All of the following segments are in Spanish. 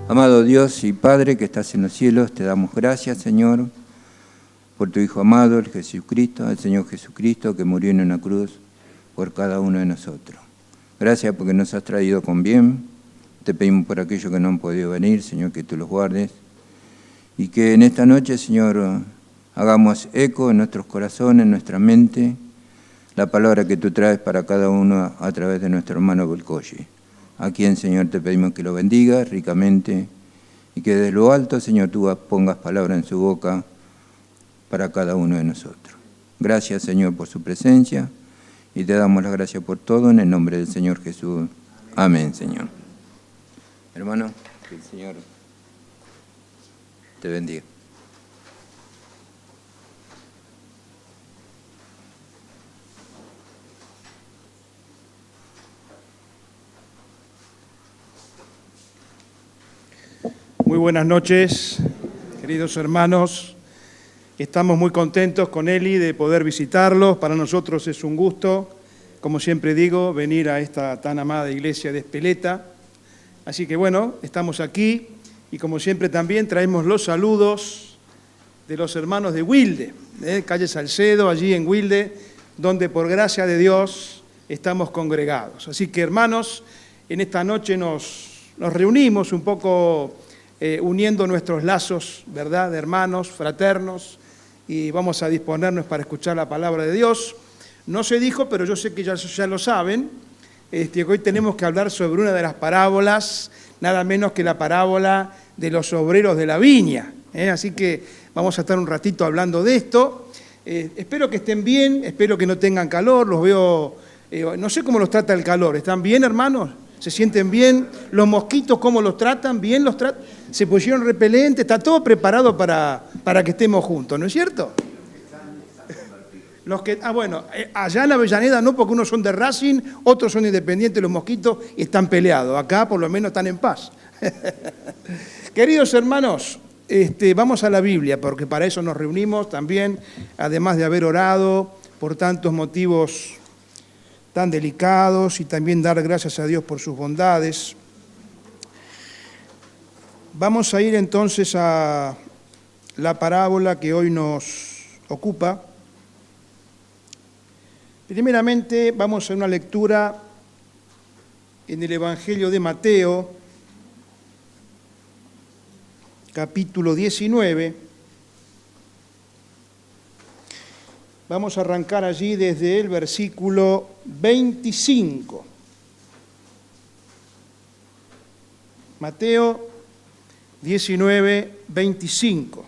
Amado Dios y Padre que estás en los cielos, te damos gracias, Señor, por tu Hijo amado, el Jesucristo, el Señor Jesucristo, que murió en una cruz por cada uno de nosotros. Gracias porque nos has traído con bien. Te pedimos por aquellos que no han podido venir, Señor, que tú los guardes. Y que en esta noche, Señor, hagamos eco en nuestros corazones, en nuestra mente, la palabra que tú traes para cada uno a través de nuestro hermano Belcoye. A quien, Señor, te pedimos que lo bendiga ricamente y que desde lo alto, Señor, tú pongas palabra en su boca para cada uno de nosotros. Gracias, Señor, por su presencia y te damos las gracias por todo en el nombre del Señor Jesús. Amén, Señor. Hermano, que el Señor te bendiga. Muy buenas noches, queridos hermanos. Estamos muy contentos con Eli de poder visitarlos. Para nosotros es un gusto, como siempre digo, venir a esta tan amada iglesia de Espeleta. Así que bueno, estamos aquí y como siempre también traemos los saludos de los hermanos de Wilde, calle Salcedo, allí en Wilde, donde por gracia de Dios estamos congregados. Así que hermanos, en esta noche nos reunimos un poco uniendo nuestros lazos, ¿verdad?, de hermanos, fraternos, y vamos a disponernos para escuchar la palabra de Dios. No se dijo, pero yo sé que ya lo saben, que hoy tenemos que hablar sobre una de las parábolas, nada menos que la parábola de los obreros de la viña. Así que vamos a estar un ratito hablando de esto. Espero que estén bien, espero que no tengan calor, los veo, no sé cómo los trata el calor. ¿Están bien, hermanos? ¿Se sienten bien? ¿Los mosquitos cómo los tratan? ¿Bien los tratan? ¿Se pusieron repelente? Está todo preparado para que estemos juntos, ¿no es cierto? Bueno, allá en Avellaneda no, porque unos son de Racing, otros son independientes, los mosquitos, y están peleados. Acá por lo menos están en paz. Queridos hermanos, vamos a la Biblia, porque para eso nos reunimos también, además de haber orado por tantos motivos tan delicados y también dar gracias a Dios por sus bondades. Vamos a ir entonces a la parábola que hoy nos ocupa. Primeramente vamos a una lectura en el Evangelio de Mateo, capítulo 19. Vamos a arrancar allí desde el versículo 25. Mateo 19, 25.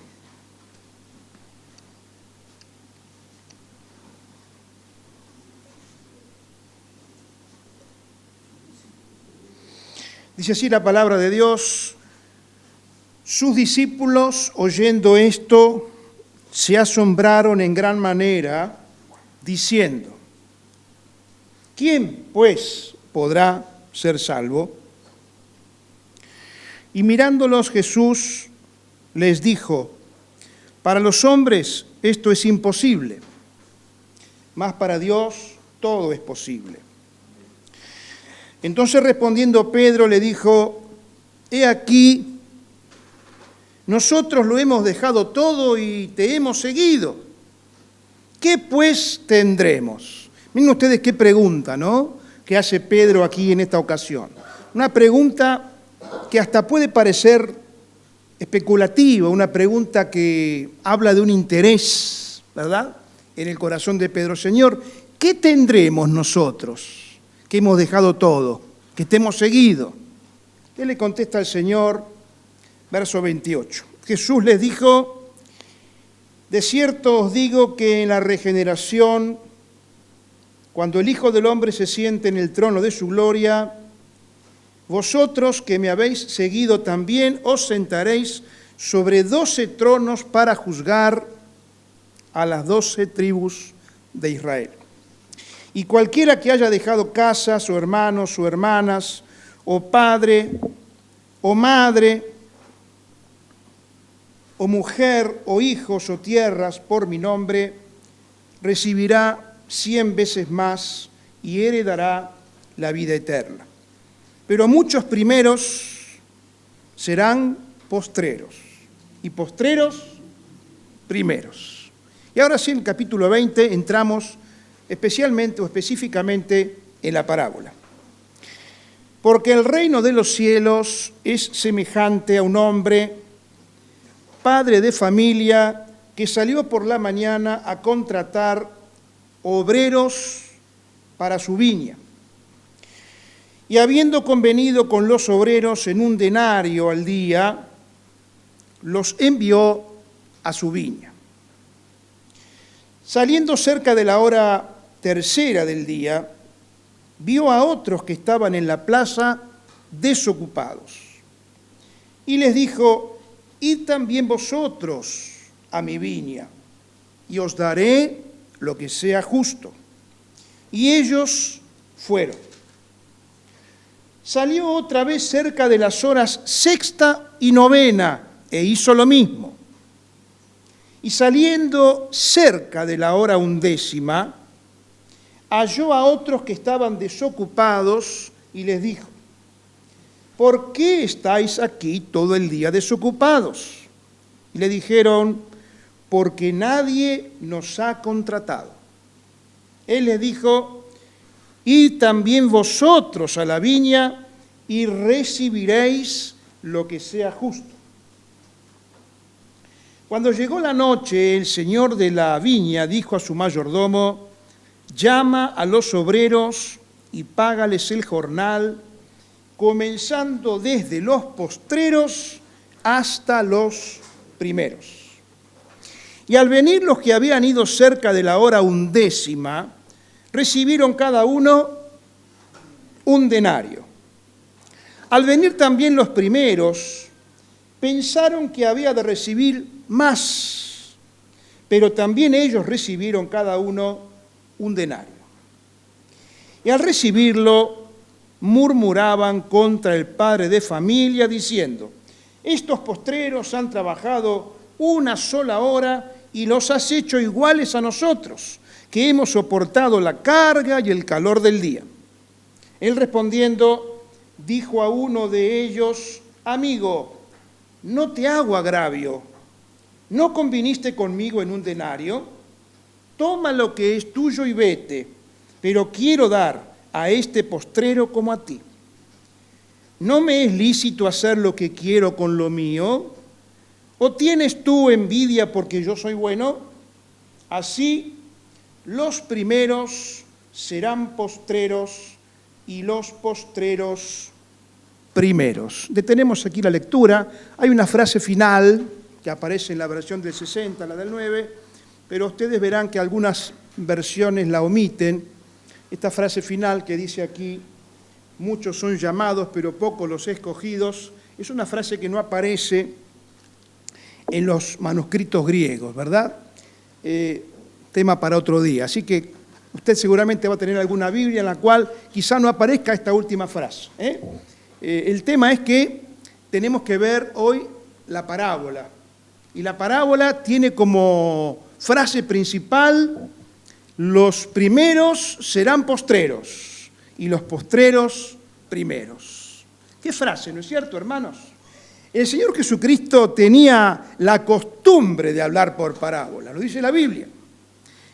Dice así la palabra de Dios: sus discípulos, oyendo esto, se asombraron en gran manera, diciendo: ¿quién, pues, podrá ser salvo? Y mirándolos Jesús les dijo: para los hombres esto es imposible, mas para Dios todo es posible. Entonces respondiendo Pedro le dijo: he aquí, nosotros lo hemos dejado todo y te hemos seguido. ¿Qué pues tendremos? Miren ustedes qué pregunta, ¿no?, que hace Pedro aquí en esta ocasión. Una pregunta que hasta puede parecer especulativa, una pregunta que habla de un interés, ¿verdad?, en el corazón de Pedro. Señor, ¿qué tendremos nosotros que hemos dejado todo, que te hemos seguido? ¿Qué le contesta el Señor? Verso 28. Jesús les dijo: de cierto os digo que en la regeneración, cuando el Hijo del Hombre se siente en el trono de su gloria, vosotros que me habéis seguido también os sentaréis sobre 12 tronos para juzgar a las 12 tribus de Israel. Y cualquiera que haya dejado casas, o hermanos, o hermanas, o padre, o madre, o mujer, o hijos, o tierras, por mi nombre, recibirá 100 veces más y heredará la vida eterna. Pero muchos primeros serán postreros, y postreros primeros. Y ahora sí, en el capítulo 20 entramos especialmente o específicamente en la parábola. Porque el reino de los cielos es semejante a un hombre, padre de familia, que salió por la mañana a contratar obreros para su viña. Y habiendo convenido con los obreros en 1 denario al día, los envió a su viña. Saliendo cerca de la hora tercera del día, vio a otros que estaban en la plaza desocupados. Y les dijo: id también vosotros a mi viña, y os daré lo que sea justo. Y ellos fueron. Salió otra vez cerca de las horas sexta y novena, e hizo lo mismo. Y saliendo cerca de la hora 11, halló a otros que estaban desocupados y les dijo: ¿por qué estáis aquí todo el día desocupados? Y le dijeron: porque nadie nos ha contratado. Él les dijo: id también vosotros a la viña y recibiréis lo que sea justo. Cuando llegó la noche, el señor de la viña dijo a su mayordomo: llama a los obreros y págales el jornal, comenzando desde los postreros hasta los primeros. Y al venir los que habían ido cerca de la hora 11, recibieron cada uno 1 denario. Al venir también los primeros, pensaron que había de recibir más, pero también ellos recibieron cada uno 1 denario. Y al recibirlo, murmuraban contra el padre de familia, diciendo: estos postreros han trabajado 1 sola hora y los has hecho iguales a nosotros, que hemos soportado la carga y el calor del día. Él respondiendo, dijo a uno de ellos: amigo, no te hago agravio, ¿no conviniste conmigo en 1 denario? Toma lo que es tuyo y vete, pero quiero dar a este postrero como a ti. ¿No me es lícito hacer lo que quiero con lo mío? ¿O tienes tú envidia porque yo soy bueno? Así, los primeros serán postreros y los postreros primeros. Detenemos aquí la lectura. Hay una frase final que aparece en la versión del 60, la del 9, pero ustedes verán que algunas versiones la omiten. Esta frase final que dice aquí: muchos son llamados, pero pocos los escogidos, es una frase que no aparece en los manuscritos griegos, ¿verdad? Tema para otro día. Así que usted seguramente va a tener alguna Biblia en la cual quizá no aparezca esta última frase. El tema es que tenemos que ver hoy la parábola. Y la parábola tiene como frase principal: los primeros serán postreros y los postreros primeros. ¿Qué frase, no es cierto, hermanos? El Señor Jesucristo tenía la costumbre de hablar por parábola, lo dice la Biblia.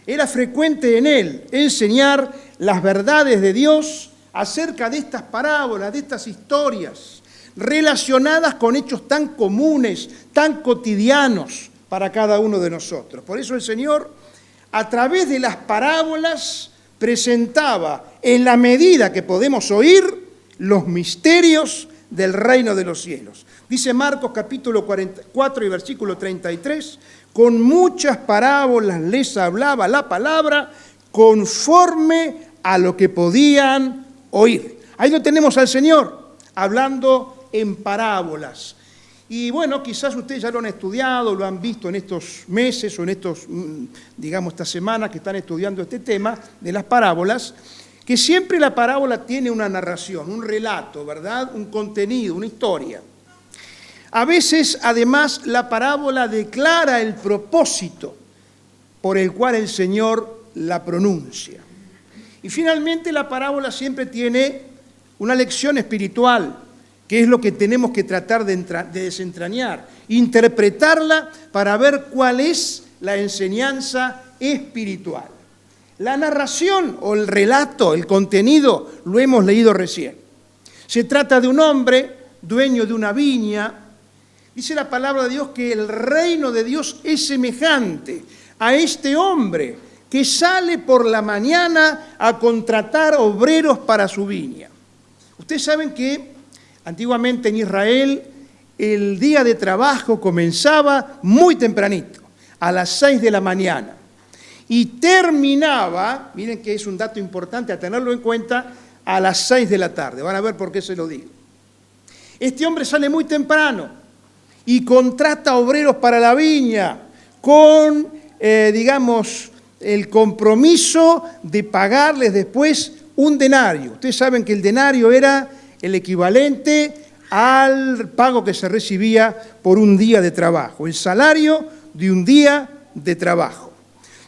Era frecuente en Él enseñar las verdades de Dios acerca de estas parábolas, de estas historias, relacionadas con hechos tan comunes, tan cotidianos para cada uno de nosotros. Por eso el Señor, a través de las parábolas, presentaba, en la medida que podemos oír, los misterios del reino de los cielos. Dice Marcos capítulo 44 y versículo 33, con muchas parábolas les hablaba la palabra conforme a lo que podían oír. Ahí lo tenemos al Señor, hablando en parábolas. Y bueno, quizás ustedes ya lo han estudiado, lo han visto en estos meses o en estas semanas que están estudiando este tema de las parábolas, que siempre la parábola tiene una narración, un relato, ¿verdad? Un contenido, una historia. A veces, además, la parábola declara el propósito por el cual el Señor la pronuncia. Y finalmente la parábola siempre tiene una lección espiritual, que es lo que tenemos que tratar de desentrañar, interpretarla para ver cuál es la enseñanza espiritual. La narración o el relato, el contenido, lo hemos leído recién. Se trata de un hombre dueño de una viña. Dice la palabra de Dios que el reino de Dios es semejante a este hombre que sale por la mañana a contratar obreros para su viña. Ustedes saben que antiguamente en Israel el día de trabajo comenzaba muy tempranito, a las 6 de la mañana, y terminaba, miren que es un dato importante a tenerlo en cuenta, a las 6 de la tarde. Van a ver por qué se lo digo. Este hombre sale muy temprano y contrata obreros para la viña con, el compromiso de pagarles después un denario. Ustedes saben que el denario era el equivalente al pago que se recibía por un día de trabajo, el salario de un día de trabajo.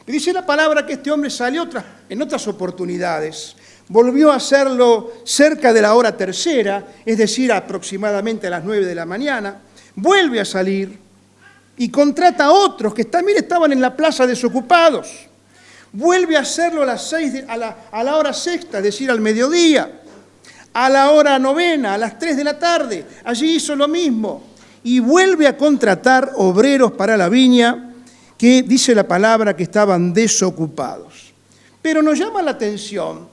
Y dice la palabra que este hombre salió en otras oportunidades, volvió a hacerlo cerca de la hora tercera, es decir, aproximadamente a las 9 de la mañana, vuelve a salir y contrata a otros que también estaban en la plaza desocupados. Vuelve a hacerlo a las 6 a la hora sexta, es decir, al mediodía, a la hora novena, a las 3 de la tarde. Allí hizo lo mismo y vuelve a contratar obreros para la viña que dice la palabra que estaban desocupados. Pero nos llama la atención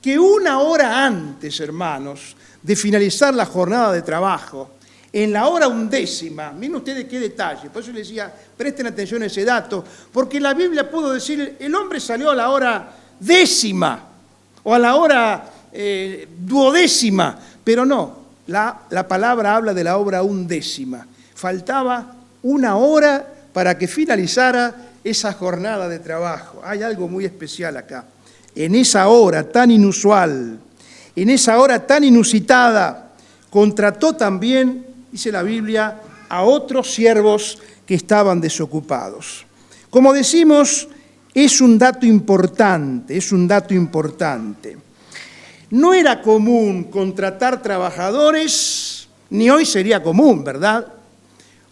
que una hora antes, hermanos, de finalizar la jornada de trabajo, en la hora 11, miren ustedes qué detalle, por eso les decía, presten atención a ese dato, porque la Biblia pudo decir, el hombre salió a la hora 10 o a la hora 12, pero no, la palabra habla de la hora 11. Faltaba una hora para que finalizara esa jornada de trabajo. Hay algo muy especial acá. En esa hora tan inusual, en esa hora tan inusitada, contrató también, dice la Biblia, a otros siervos que estaban desocupados. Como decimos, es un dato importante, es un dato importante. No era común contratar trabajadores, ni hoy sería común, ¿verdad?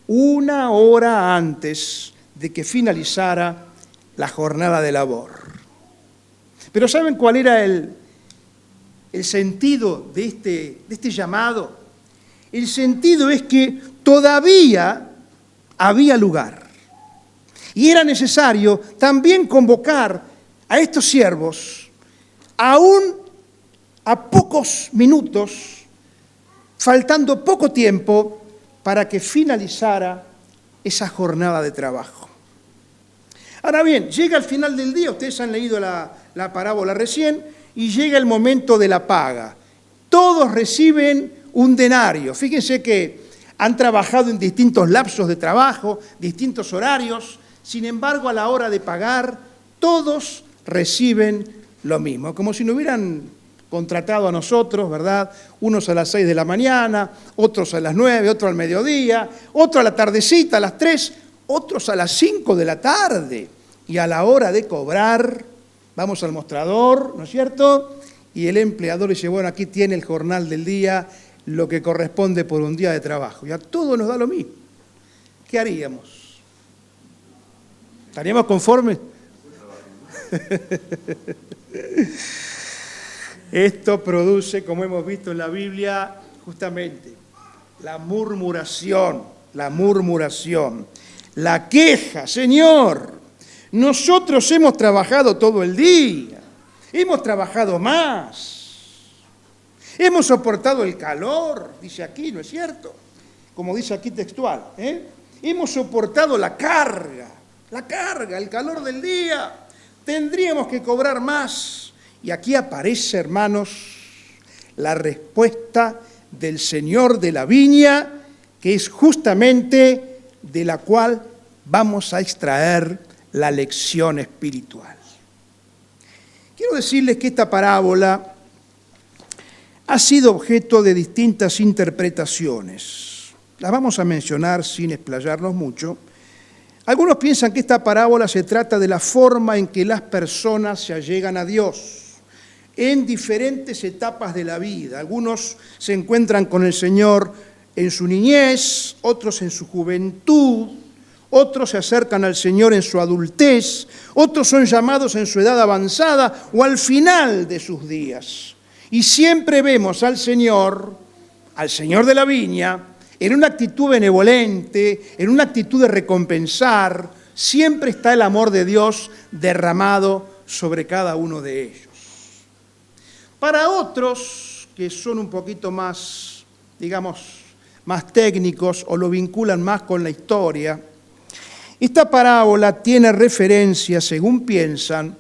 Una hora antes de que finalizara la jornada de labor. Pero ¿saben cuál era el sentido de este llamado? El sentido es que todavía había lugar. Y era necesario también convocar a estos siervos, aún a pocos minutos, faltando poco tiempo, para que finalizara esa jornada de trabajo. Ahora bien, llega al final del día, ustedes han leído la parábola recién, y llega el momento de la paga. Todos reciben un denario. Fíjense que han trabajado en distintos lapsos de trabajo, distintos horarios, sin embargo, a la hora de pagar, todos reciben lo mismo, como si nos hubieran contratado a nosotros, ¿verdad? Unos a las 6 de la mañana, otros a las 9, otros al mediodía, otros a la tardecita, a las 3, otros a las 5 de la tarde. Y a la hora de cobrar, vamos al mostrador, ¿no es cierto? Y el empleador dice, bueno, aquí tiene el jornal del día, lo que corresponde por un día de trabajo. Y a todos nos da lo mismo. ¿Qué haríamos? ¿Estaríamos conformes? Esto produce, como hemos visto en la Biblia, justamente la murmuración, la queja. Señor, nosotros hemos trabajado todo el día, hemos trabajado más, hemos soportado el calor, dice aquí, ¿no es cierto? Como dice aquí textual, hemos soportado la carga, el calor del día, tendríamos que cobrar más. Y aquí aparece, hermanos, la respuesta del Señor de la viña, que es justamente de la cual vamos a extraer la lección espiritual. Quiero decirles que esta parábola ha sido objeto de distintas interpretaciones. Las vamos a mencionar sin explayarnos mucho. Algunos piensan que esta parábola se trata de la forma en que las personas se allegan a Dios. en diferentes etapas de la vida. Algunos se encuentran con el Señor en su niñez, otros en su juventud, otros se acercan al Señor en su adultez, otros son llamados en su edad avanzada o al final de sus días. Y siempre vemos al Señor de la viña, en una actitud benevolente, en una actitud de recompensar. Siempre está el amor de Dios derramado sobre cada uno de ellos. Para otros, que son un poquito más, más técnicos o lo vinculan más con la historia, esta parábola tiene referencia, según piensan,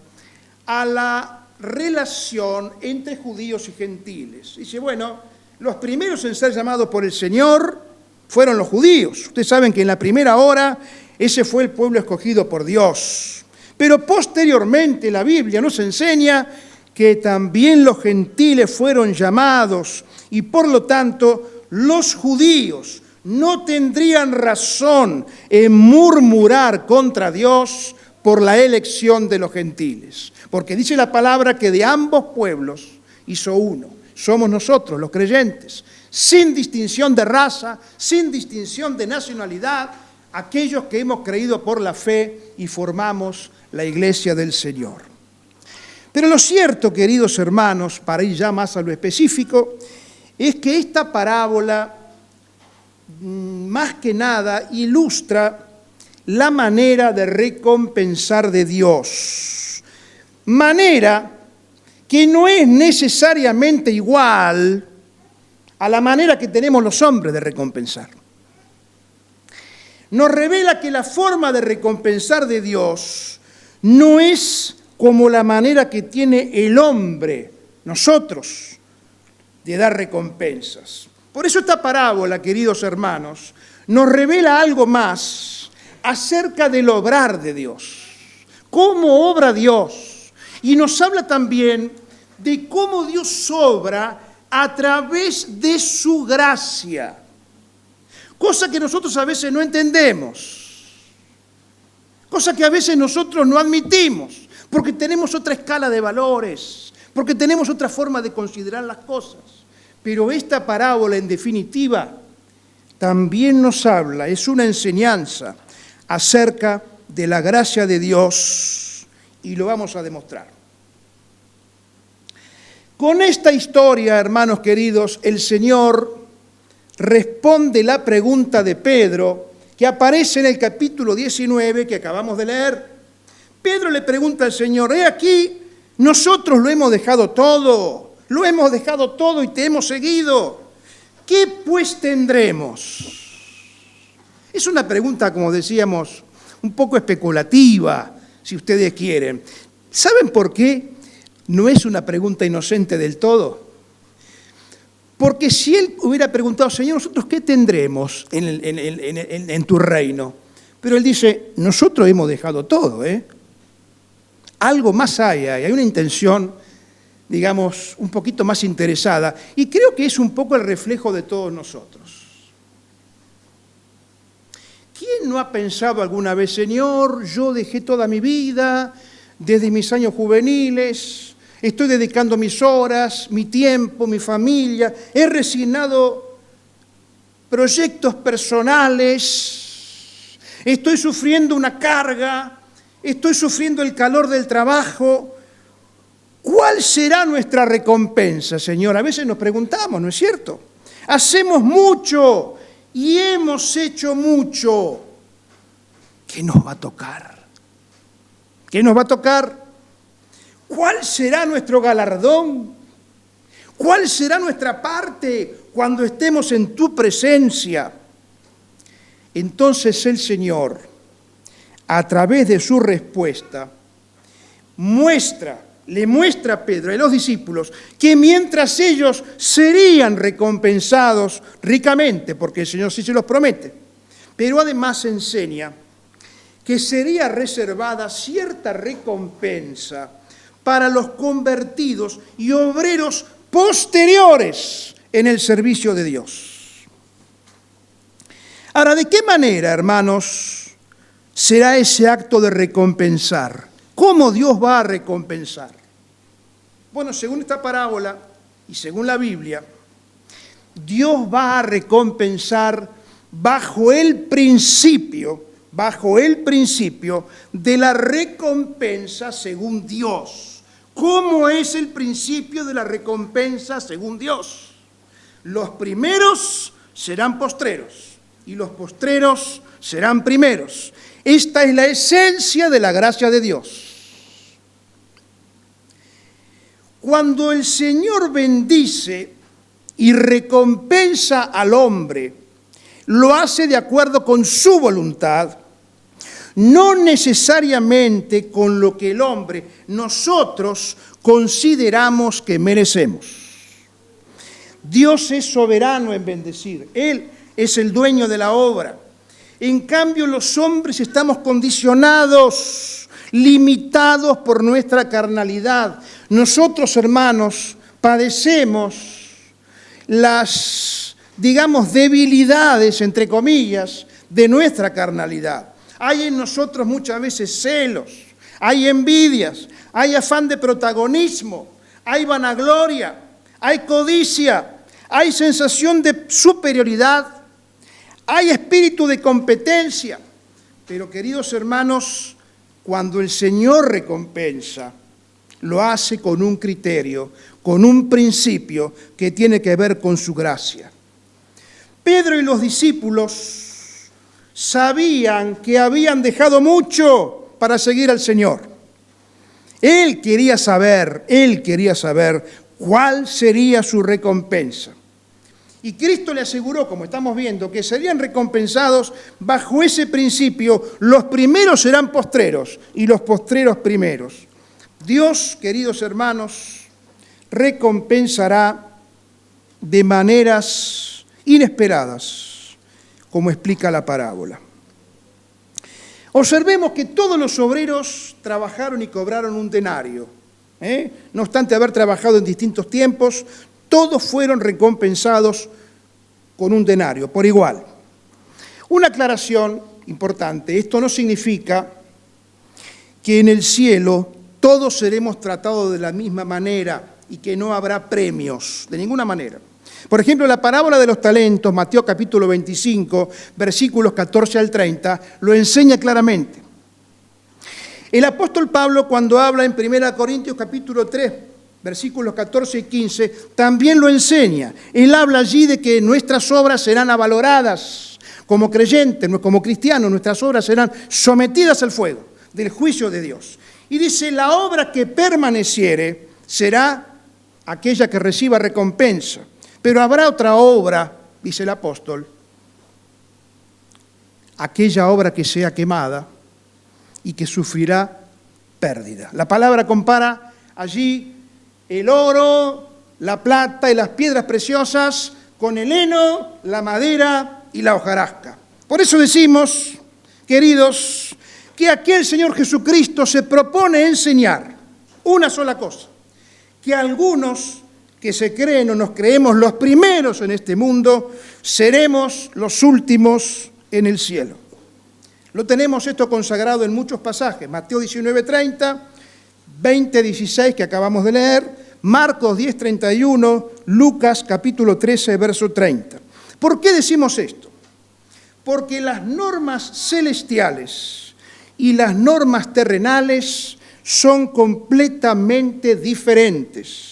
a la relación entre judíos y gentiles. Dice, bueno, los primeros en ser llamados por el Señor fueron los judíos. Ustedes saben que en la primera hora ese fue el pueblo escogido por Dios. Pero posteriormente la Biblia nos enseña que también los gentiles fueron llamados y por lo tanto los judíos no tendrían razón en murmurar contra Dios por la elección de los gentiles. Porque dice la palabra que de ambos pueblos hizo uno. Somos nosotros, los creyentes, sin distinción de raza, sin distinción de nacionalidad, aquellos que hemos creído por la fe y formamos la iglesia del Señor. Pero lo cierto, queridos hermanos, para ir ya más a lo específico, es que esta parábola, más que nada, ilustra la manera de recompensar de Dios. Manera que no es necesariamente igual a la manera que tenemos los hombres de recompensar. Nos revela que la forma de recompensar de Dios no es como la manera que tiene el hombre, nosotros, de dar recompensas. Por eso esta parábola, queridos hermanos, nos revela algo más acerca del obrar de Dios. Cómo obra Dios. Y nos habla también de cómo Dios obra a través de su gracia. Cosa que nosotros a veces no entendemos. Cosa que a veces nosotros no admitimos. Porque tenemos otra escala de valores. Porque tenemos otra forma de considerar las cosas. Pero esta parábola, en definitiva, también nos habla, es una enseñanza acerca de la gracia de Dios, y lo vamos a demostrar. Con esta historia, hermanos queridos, el Señor responde la pregunta de Pedro, que aparece en el capítulo 19 que acabamos de leer. Pedro le pregunta al Señor, he aquí, nosotros lo hemos dejado todo y te hemos seguido. ¿Qué pues tendremos? Es una pregunta, como decíamos, un poco especulativa, si ustedes quieren. ¿Saben por qué no es una pregunta inocente del todo? Porque si él hubiera preguntado, Señor, ¿nosotros qué tendremos en tu reino? Pero él dice, nosotros hemos dejado todo, Algo más hay una intención, digamos, un poquito más interesada. Y creo que es un poco el reflejo de todos nosotros. ¿Quién no ha pensado alguna vez, Señor, yo dejé toda mi vida, desde mis años juveniles, estoy dedicando mis horas, mi tiempo, mi familia, he resignado proyectos personales, estoy sufriendo una carga, estoy sufriendo el calor del trabajo? ¿Cuál será nuestra recompensa, Señor? A veces nos preguntamos, ¿no es cierto? Hacemos mucho y hemos hecho mucho. ¿Qué nos va a tocar? ¿Qué nos va a tocar? ¿Cuál será nuestro galardón? ¿Cuál será nuestra parte cuando estemos en tu presencia? Entonces el Señor, a través de su respuesta, le muestra a Pedro y a los discípulos que mientras ellos serían recompensados ricamente, porque el Señor sí se los promete, pero además enseña que sería reservada cierta recompensa para los convertidos y obreros posteriores en el servicio de Dios. Ahora, ¿de qué manera, hermanos, será ese acto de recompensar? ¿Cómo Dios va a recompensar? Bueno, según esta parábola y según la Biblia, Dios va a recompensar bajo el principio de la recompensa según Dios. ¿Cómo es el principio de la recompensa según Dios? Los primeros serán postreros y los postreros serán primeros. Esta es la esencia de la gracia de Dios. Cuando el Señor bendice y recompensa al hombre, lo hace de acuerdo con su voluntad, no necesariamente con lo que el hombre, nosotros, consideramos que merecemos. Dios es soberano en bendecir, Él es el dueño de la obra. En cambio, los hombres estamos condicionados, limitados por nuestra carnalidad. Nosotros, hermanos, padecemos las, debilidades, entre comillas, de nuestra carnalidad. Hay en nosotros muchas veces celos, hay envidias, hay afán de protagonismo, hay vanagloria, hay codicia, hay sensación de superioridad, hay espíritu de competencia. Pero, queridos hermanos, cuando el Señor recompensa, lo hace con un criterio, con un principio que tiene que ver con su gracia. Pedro y los discípulos sabían que habían dejado mucho para seguir al Señor. Él quería saber cuál sería su recompensa. Y Cristo le aseguró, como estamos viendo, que serían recompensados bajo ese principio. Los primeros serán postreros y los postreros primeros. Dios, queridos hermanos, recompensará de maneras inesperadas, como explica la parábola. Observemos que todos los obreros trabajaron y cobraron un denario. No obstante haber trabajado en distintos tiempos, todos fueron recompensados con un denario, por igual. Una aclaración importante: esto no significa que en el cielo todos seremos tratados de la misma manera y que no habrá premios, de ninguna manera. Por ejemplo, la parábola de los talentos, Mateo capítulo 25, versículos 14 al 30, lo enseña claramente. El apóstol Pablo, cuando habla en 1 Corintios capítulo 3, versículos 14 y 15, también lo enseña. Él habla allí de que nuestras obras serán avaloradas como creyentes, como cristianos. Nuestras obras serán sometidas al fuego del juicio de Dios. Y dice, la obra que permaneciere será aquella que reciba recompensa. Pero habrá otra obra, dice el apóstol, aquella obra que sea quemada y que sufrirá pérdida. La palabra compara allí el oro, la plata y las piedras preciosas con el heno, la madera y la hojarasca. Por eso decimos, queridos, que aquí el Señor Jesucristo se propone enseñar una sola cosa: que algunos que se creen o nos creemos los primeros en este mundo, seremos los últimos en el cielo. Lo tenemos esto consagrado en muchos pasajes: Mateo 19:30, 20:16 que acabamos de leer, Marcos 10:31, Lucas capítulo 13, verso 30. ¿Por qué decimos esto? Porque las normas celestiales y las normas terrenales son completamente diferentes.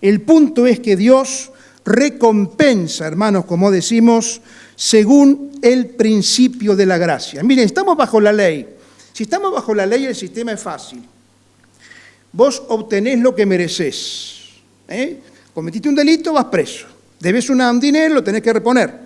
El punto es que Dios recompensa, hermanos, como decimos, según el principio de la gracia. Miren, estamos bajo la ley. Si estamos bajo la ley, el sistema es fácil. Vos obtenés lo que merecés. Cometiste un delito, vas preso. Debes un dinero, lo tenés que reponer.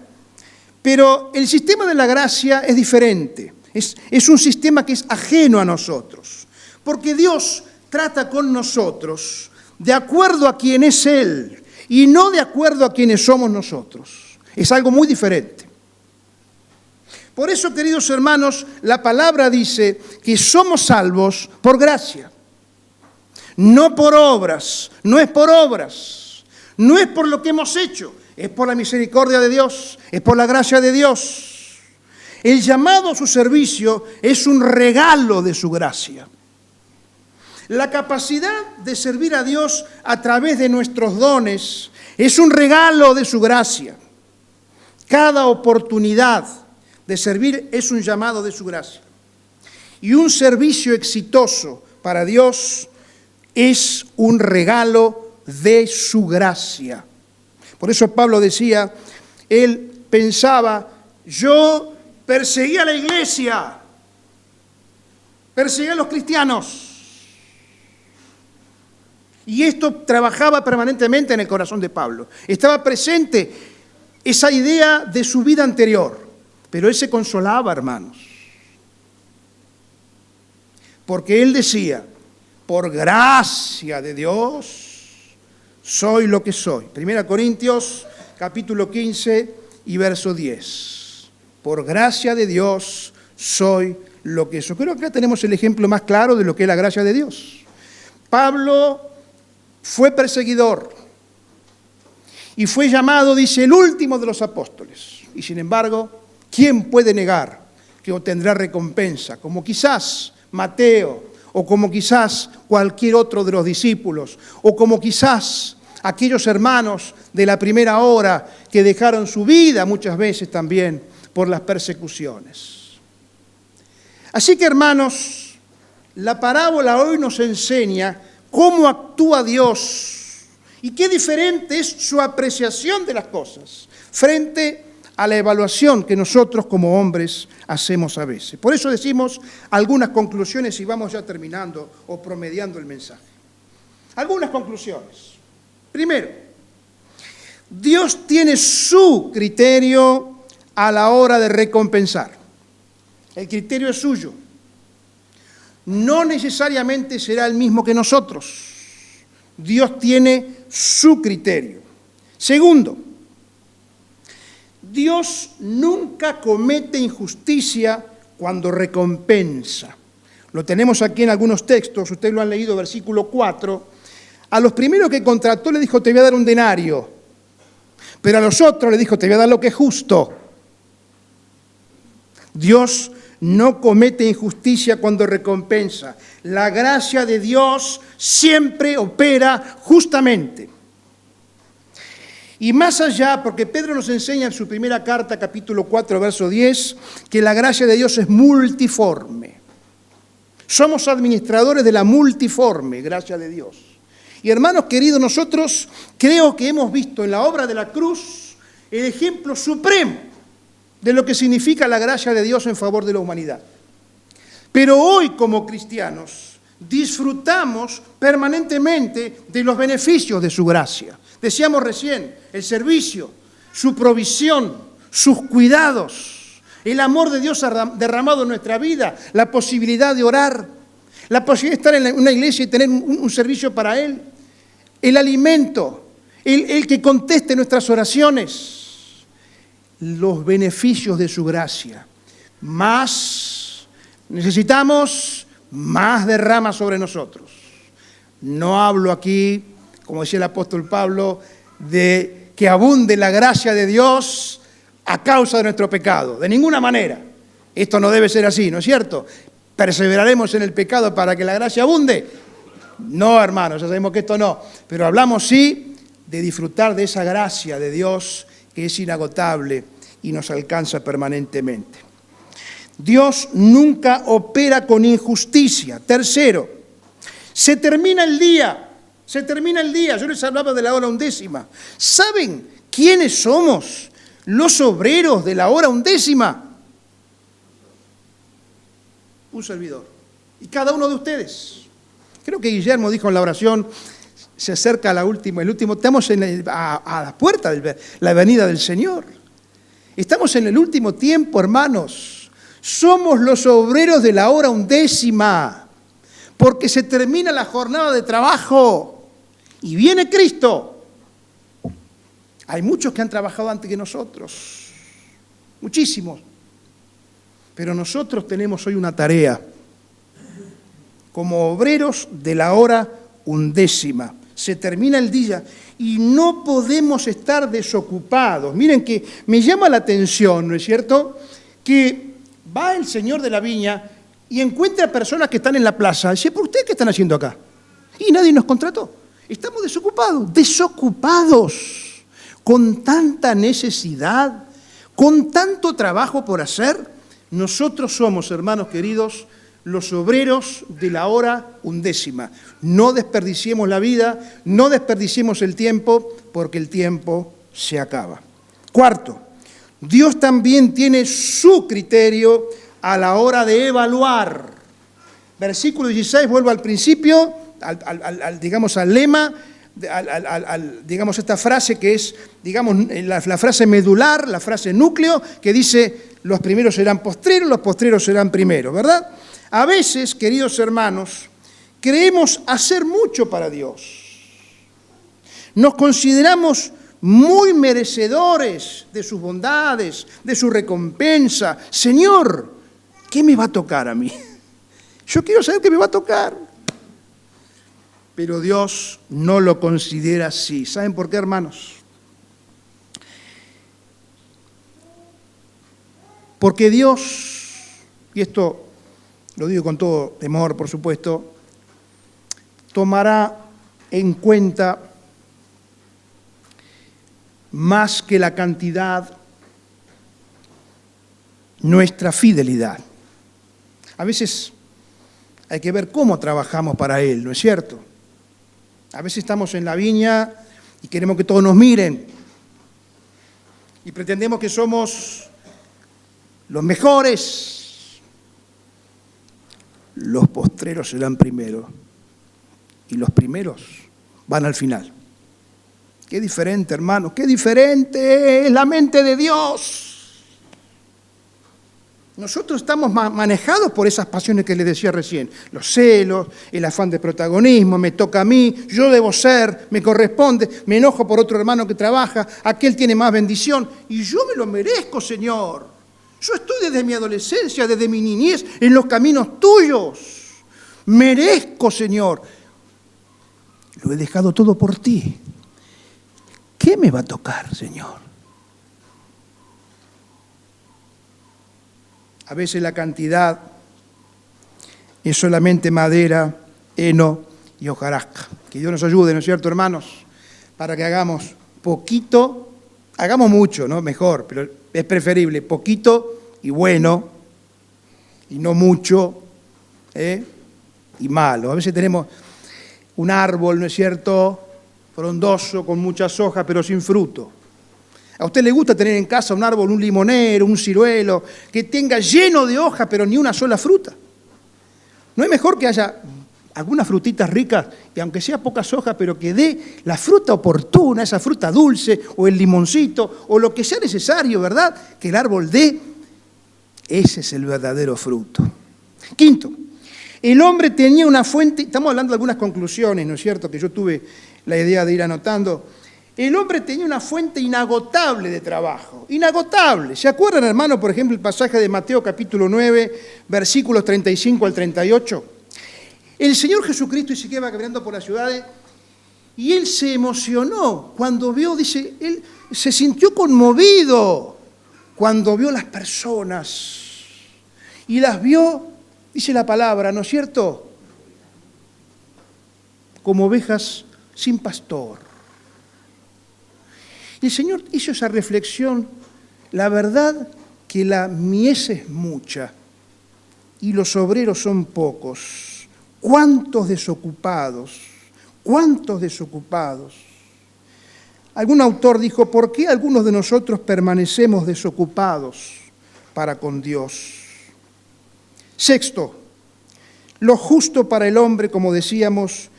Pero el sistema de la gracia es diferente. Es un sistema que es ajeno a nosotros. Porque Dios trata con nosotros de acuerdo a quién es Él y no de acuerdo a quienes somos nosotros. Es algo muy diferente. Por eso, queridos hermanos, la palabra dice que somos salvos por gracia. No por obras, no es por obras, no es por lo que hemos hecho, es por la misericordia de Dios, es por la gracia de Dios. El llamado a su servicio es un regalo de su gracia. La capacidad de servir a Dios a través de nuestros dones es un regalo de su gracia. Cada oportunidad de servir es un llamado de su gracia. Y un servicio exitoso para Dios es un regalo de su gracia. Por eso Pablo decía, él pensaba, yo perseguía a la iglesia, perseguía a los cristianos. Y esto trabajaba permanentemente en el corazón de Pablo. Estaba presente esa idea de su vida anterior, pero él se consolaba, hermanos. Porque él decía, por gracia de Dios, soy lo que soy. 1 Corintios, capítulo 15 y verso 10. Por gracia de Dios, soy lo que soy. Creo que acá tenemos el ejemplo más claro de lo que es la gracia de Dios. Pablo fue perseguidor y fue llamado, dice, el último de los apóstoles. Y sin embargo, ¿quién puede negar que obtendrá recompensa? Como quizás Mateo, o como quizás cualquier otro de los discípulos, o como quizás aquellos hermanos de la primera hora que dejaron su vida muchas veces también por las persecuciones. Así que, hermanos, la parábola hoy nos enseña cómo actúa Dios y qué diferente es su apreciación de las cosas frente a la evaluación que nosotros como hombres hacemos a veces. Por eso decimos algunas conclusiones y vamos ya terminando o promediando el mensaje. Algunas conclusiones. Primero, Dios tiene su criterio a la hora de recompensar. El criterio es suyo. No necesariamente será el mismo que nosotros. Dios tiene su criterio. Segundo, Dios nunca comete injusticia cuando recompensa. Lo tenemos aquí en algunos textos, ustedes lo han leído, versículo 4. A los primeros que contrató le dijo, te voy a dar un denario. Pero a los otros le dijo, te voy a dar lo que es justo. Dios no comete injusticia cuando recompensa. La gracia de Dios siempre opera justamente. Y más allá, porque Pedro nos enseña en su primera carta, capítulo 4, verso 10, que la gracia de Dios es multiforme. Somos administradores de la multiforme gracia de Dios. Y hermanos queridos, nosotros creo que hemos visto en la obra de la cruz el ejemplo supremo de lo que significa la gracia de Dios en favor de la humanidad. Pero hoy, como cristianos, disfrutamos permanentemente de los beneficios de su gracia. Decíamos recién, el servicio, su provisión, sus cuidados, el amor de Dios derramado en nuestra vida, la posibilidad de orar, la posibilidad de estar en una iglesia y tener un servicio para Él, el alimento, el que conteste nuestras oraciones, los beneficios de su gracia. Más necesitamos, más derrama sobre nosotros. No hablo aquí, como decía el apóstol Pablo, de que abunde la gracia de Dios a causa de nuestro pecado. De ninguna manera. Esto no debe ser así, ¿no es cierto? ¿Perseveraremos en el pecado para que la gracia abunde? No, hermanos, ya sabemos que esto no. Pero hablamos sí de disfrutar de esa gracia de Dios que es inagotable y nos alcanza permanentemente. Dios nunca opera con injusticia. Tercero, se termina el día. Yo les hablaba de la hora undécima. ¿Saben quiénes somos los obreros de la hora undécima? Un servidor. Y cada uno de ustedes. Creo que Guillermo dijo en la oración, se acerca el último, estamos a la puerta de la venida del Señor. Estamos en el último tiempo, hermanos. Somos los obreros de la hora undécima, porque se termina la jornada de trabajo y viene Cristo. Hay muchos que han trabajado antes que nosotros, muchísimos, pero nosotros tenemos hoy una tarea como obreros de la hora undécima. Se termina el día y no podemos estar desocupados. Miren que me llama la atención, ¿no es cierto?, que va el señor de la viña y encuentra personas que están en la plaza. Dice, ¿por ustedes qué están haciendo acá? Y nadie nos contrató. Estamos desocupados, con tanta necesidad, con tanto trabajo por hacer. Nosotros somos, hermanos queridos, los obreros de la hora undécima. No desperdiciemos la vida, no desperdiciemos el tiempo, porque el tiempo se acaba. Cuarto, Dios también tiene su criterio a la hora de evaluar. Versículo 16, vuelvo al principio, digamos al lema, digamos esta frase que es, digamos, la frase medular, la frase núcleo, que dice, los primeros serán postreros, los postreros serán primeros, ¿verdad? A veces, queridos hermanos, creemos hacer mucho para Dios. Nos consideramos muy merecedores de sus bondades, de su recompensa. Señor, ¿qué me va a tocar a mí? Yo quiero saber qué me va a tocar. Pero Dios no lo considera así. ¿Saben por qué, hermanos? Porque Dios, y esto lo digo con todo temor, por supuesto, tomará en cuenta más que la cantidad nuestra fidelidad. A veces hay que ver cómo trabajamos para Él, ¿no es cierto? A veces estamos en la viña y queremos que todos nos miren y pretendemos que somos los mejores. Los postreros serán primero y los primeros van al final. Qué diferente, hermano, qué diferente es la mente de Dios. Nosotros estamos manejados por esas pasiones que les decía recién. Los celos, el afán de protagonismo, me toca a mí, yo debo ser, me corresponde, me enojo por otro hermano que trabaja, aquel tiene más bendición y yo me lo merezco, Señor. Yo estoy desde mi adolescencia, desde mi niñez, en los caminos tuyos. Merezco, Señor. Lo he dejado todo por ti. ¿Qué me va a tocar, Señor? A veces la cantidad es solamente madera, heno y hojarasca. Que Dios nos ayude, ¿no es cierto, hermanos? Para que hagamos poquito, hagamos mucho, ¿no? Mejor, pero es preferible poquito y bueno, y no mucho, y malo. A veces tenemos un árbol, ¿no es cierto?, frondoso, con muchas hojas, pero sin fruto. ¿A usted le gusta tener en casa un árbol, un limonero, un ciruelo, que tenga lleno de hojas, pero ni una sola fruta? ¿No es mejor que haya algunas frutitas ricas, y aunque sea pocas hojas, pero que dé la fruta oportuna, esa fruta dulce, o el limoncito, o lo que sea necesario, ¿verdad?, que el árbol dé? Ese es el verdadero fruto. Quinto, el hombre tenía una fuente, estamos hablando de algunas conclusiones, ¿no es cierto?, que yo tuve la idea de ir anotando. El hombre tenía una fuente inagotable de trabajo, inagotable. ¿Se acuerdan, hermano, por ejemplo, el pasaje de Mateo capítulo 9, versículos 35 al 38? El Señor Jesucristo dice que iba caminando por las ciudades y Él se emocionó cuando vio, dice, Él se sintió conmovido cuando vio las personas y las vio, dice la palabra, ¿no es cierto?, como ovejas sin pastor. Y el Señor hizo esa reflexión, la verdad que la mies es mucha y los obreros son pocos. ¿Cuántos desocupados? ¿Cuántos desocupados? Algún autor dijo, ¿por qué algunos de nosotros permanecemos desocupados para con Dios? Sexto, lo justo para el hombre, como decíamos,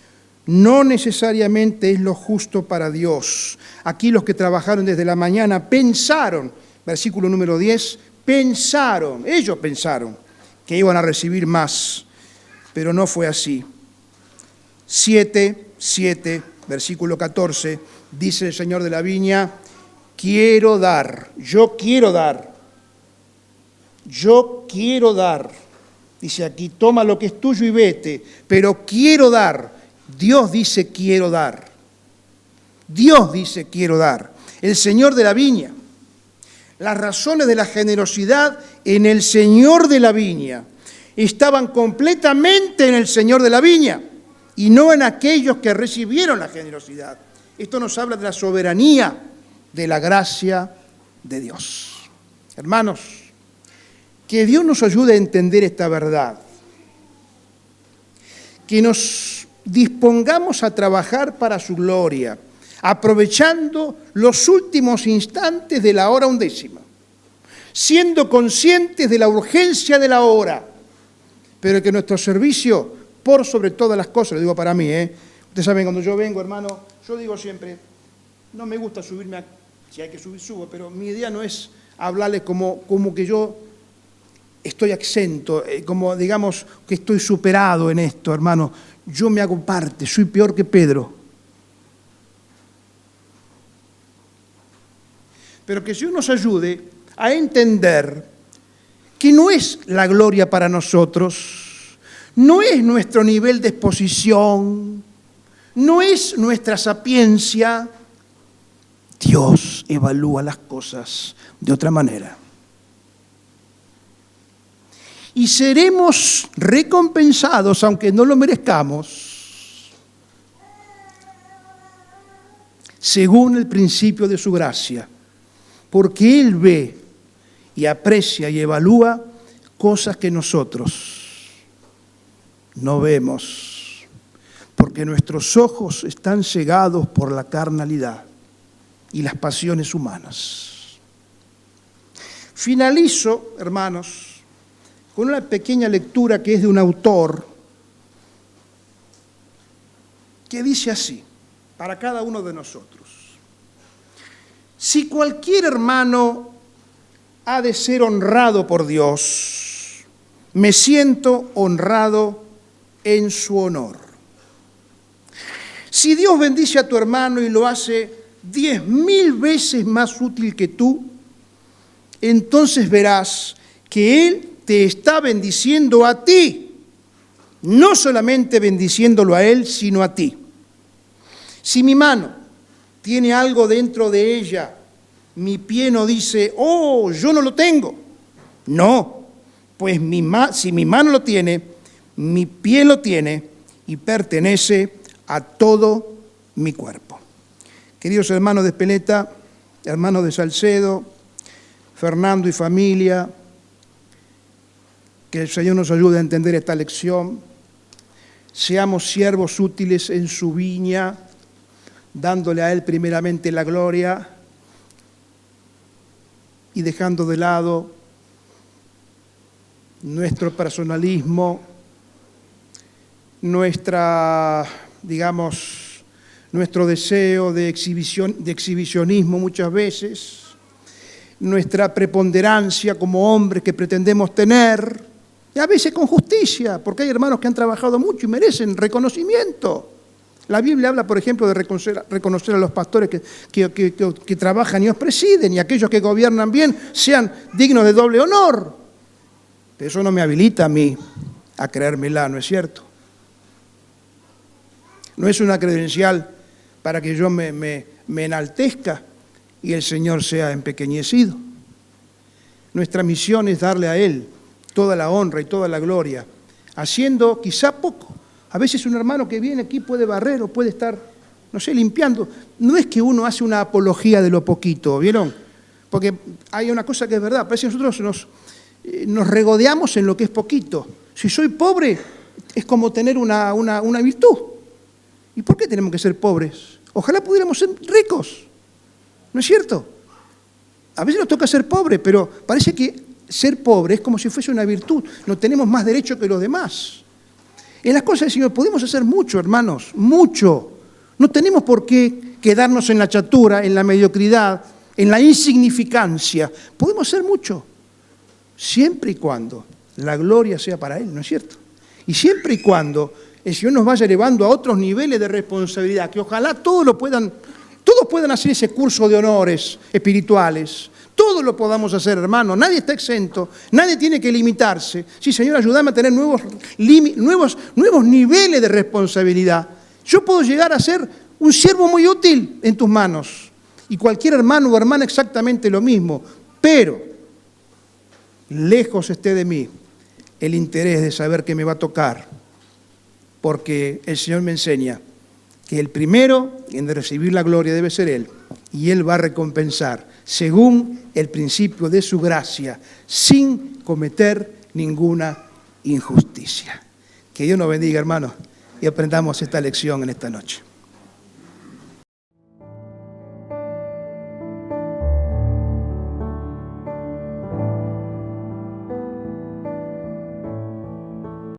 no necesariamente es lo justo para Dios. Aquí los que trabajaron desde la mañana pensaron, versículo número 10, ellos pensaron que iban a recibir más, pero no fue así. 7, versículo 14, dice el Señor de la viña, quiero dar, yo quiero dar. Dice aquí, toma lo que es tuyo y vete, pero quiero dar. Dios dice quiero dar. Dios dice quiero dar. El Señor de la viña. Las razones de la generosidad en el Señor de la viña. estaban completamente en el Señor de la viña y no en aquellos que recibieron la generosidad. Esto nos habla de la soberanía, de la gracia de Dios. Hermanos, que Dios nos ayude a entender esta verdad. Que nos dispongamos a trabajar para su gloria, aprovechando los últimos instantes de la hora 11, siendo conscientes de la urgencia de la hora, pero que nuestro servicio, por sobre todas las cosas, lo digo para mí, ustedes saben, cuando yo vengo, hermano, yo digo siempre, no me gusta subirme, si hay que subir, subo, pero mi idea no es hablarles como que yo estoy exento, como digamos que estoy superado en esto, hermano. Yo me hago parte, soy peor que Pedro. Pero que Dios nos ayude a entender que no es la gloria para nosotros, no es nuestro nivel de exposición, no es nuestra sapiencia. Dios evalúa las cosas de otra manera. Y seremos recompensados, aunque no lo merezcamos, según el principio de su gracia, porque Él ve y aprecia y evalúa cosas que nosotros no vemos, porque nuestros ojos están cegados por la carnalidad y las pasiones humanas. Finalizo, hermanos, con una pequeña lectura que es de un autor que dice así, para cada uno de nosotros: si cualquier hermano ha de ser honrado por Dios, me siento honrado en su honor. Si Dios bendice a tu hermano y lo hace 10.000 veces más útil que tú, entonces verás que Él te está bendiciendo a ti, no solamente bendiciéndolo a Él, sino a ti. Si mi mano tiene algo dentro de ella, mi pie no dice, oh, yo no lo tengo. No, pues si mi mano lo tiene, mi pie lo tiene y pertenece a todo mi cuerpo. Queridos hermanos de Espeleta, hermanos de Salcedo, Fernando y familia, que el Señor nos ayude a entender esta lección. Seamos siervos útiles en su viña, dándole a Él primeramente la gloria y dejando de lado nuestro personalismo, nuestro deseo de exhibicionismo muchas veces, nuestra preponderancia como hombres que pretendemos tener, y a veces con justicia, porque hay hermanos que han trabajado mucho y merecen reconocimiento. La Biblia habla, por ejemplo, de reconocer a los pastores que trabajan y os presiden, y aquellos que gobiernan bien sean dignos de doble honor. Pero eso no me habilita a mí a creérmela, ¿no es cierto? No es una credencial para que yo me enaltezca y el Señor sea empequeñecido. Nuestra misión es darle a Él toda la honra y toda la gloria, haciendo quizá poco. A veces un hermano que viene aquí puede barrer o puede estar, no sé, limpiando. No es que uno hace una apología de lo poquito, ¿vieron? Porque hay una cosa que es verdad, parece que nosotros nos regodeamos en lo que es poquito. Si soy pobre, es como tener una virtud. ¿Y por qué tenemos que ser pobres? Ojalá pudiéramos ser ricos, ¿no es cierto? A veces nos toca ser pobres, pero parece que ser pobre es como si fuese una virtud. No tenemos más derecho que los demás. En las cosas del Señor podemos hacer mucho, hermanos, mucho. No tenemos por qué quedarnos en la chatura, en la mediocridad, en la insignificancia. Podemos hacer mucho, siempre y cuando la gloria sea para Él, ¿no es cierto? Y siempre y cuando el Señor nos vaya elevando a otros niveles de responsabilidad, que ojalá todos puedan hacer ese curso de honores espirituales. Todos lo podamos hacer, hermano. Nadie está exento, nadie tiene que limitarse. Sí, Señor, ayúdame a tener nuevos niveles de responsabilidad. Yo puedo llegar a ser un siervo muy útil en tus manos. Y cualquier hermano o hermana exactamente lo mismo. Pero, lejos esté de mí el interés de saber qué me va a tocar, porque el Señor me enseña que el primero en recibir la gloria debe ser Él, y Él va a recompensar según el principio de su gracia, sin cometer ninguna injusticia. Que Dios nos bendiga, hermanos, y aprendamos esta lección en esta noche.